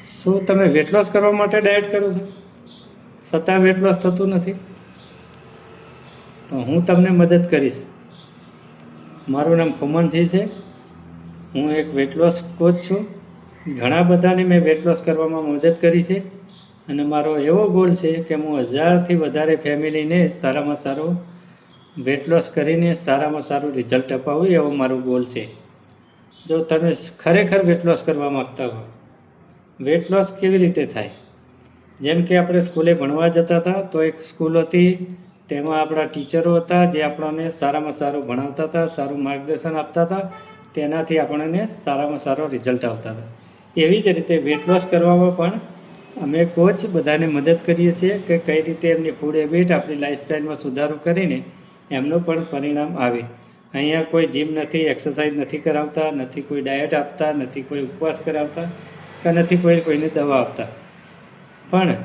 શું તમે weight loss કરવા માટે ડાયટ કરો છો, છતાં વેટ લોસ થતું નથી? તો હું તમને મદદ કરીશ. મારું નામ ખુમનસિંહ છે. હું એક વેટ લોસ કોચ છું. ઘણા બધાને મેં વેટ લોસ કરવામાં મદદ કરી છે અને મારો એવો ગોલ છે કે હું 1000થી વધારે ફેમિલીને સારામાં સારો વેટ લોસ કરીને સારામાં સારું રિઝલ્ટ અપાવું, એવો મારો ગોલ છે. જો તમે ખરેખર વેટ લોસ કરવા માગતા હો, વેટ લોસ કેવી રીતે થાય? જેમ કે આપણે સ્કૂલે ભણવા જતા હતા તો એક સ્કૂલ હતી, તેમાં આપણા ટીચરો હતા જે આપણને સારામાં સારું ભણાવતા હતા, સારું માર્ગદર્શન આપતા હતા, તેનાથી આપણને સારામાં સારો રિઝલ્ટ આવતા હતા. એવી જ રીતે વેટ લોસ કરવામાં પણ અમે કોચ બધાને મદદ કરીએ છીએ કે કઈ રીતે એમની ફૂડ હેબિટ આપણી લાઈફસ્ટાઈલમાં સુધારો કરીને એમનું પણ પરિણામ આવે. અહીંયા કોઈ જીમ નથી, એક્સરસાઇઝ નથી કરાવતા, નથી કોઈ ડાયટ આપતા, નથી કોઈ ઉપવાસ કરાવતા કે નથી કોઈને દવા આપતા. પણ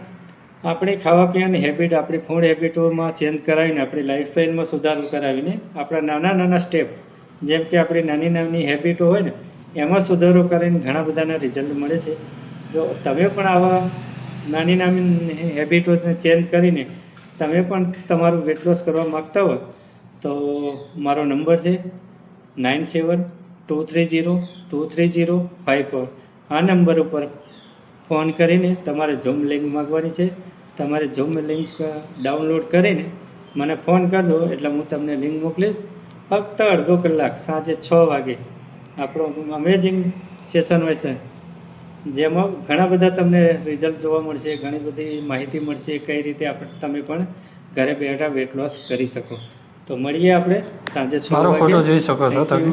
આપણી ખાવા પીવાની હેબિટ, આપણી ફૂડ હેબિટોમાં ચેન્જ કરાવીને, આપણી લાઈફસ્ટાઈલમાં સુધારો કરાવીને આપણા નાના નાના સ્ટેપ, જેમ કે આપણી નાની નાની હેબિટો હોય ને એમાં સુધારો કરીને ઘણા બધાના રિઝલ્ટ મળે છે. જો તમે પણ આવા નાની નાની હેબિટોને ચેન્જ કરીને તમે પણ તમારું વેટ લોસ કરવા માગતા હોય તો મારો નંબર છે 9723023054. આ નંબર ઉપર ફોન કરીને તમારે ઝૂમ લિંક માગવાની છે. તમારે ઝૂમ લિંક ડાઉનલોડ કરીને મને ફોન કરજો એટલે હું તમને લિંક મોકલીશ. ફક્ત અડધો કલાક સાંજે 6 વાગે આપણો અમેઝિંગ સેશન હોય છે, જેમાં ઘણા બધા તમને રિઝલ્ટ જોવા મળશે, ઘણી બધી માહિતી મળશે કઈ રીતે તમે પણ ઘરે બેઠા વેટ લોસ કરી શકો. તો મળીએ આપણે સાંજે 6 વાગે. ફોટો જોઈ શકો છો તમે.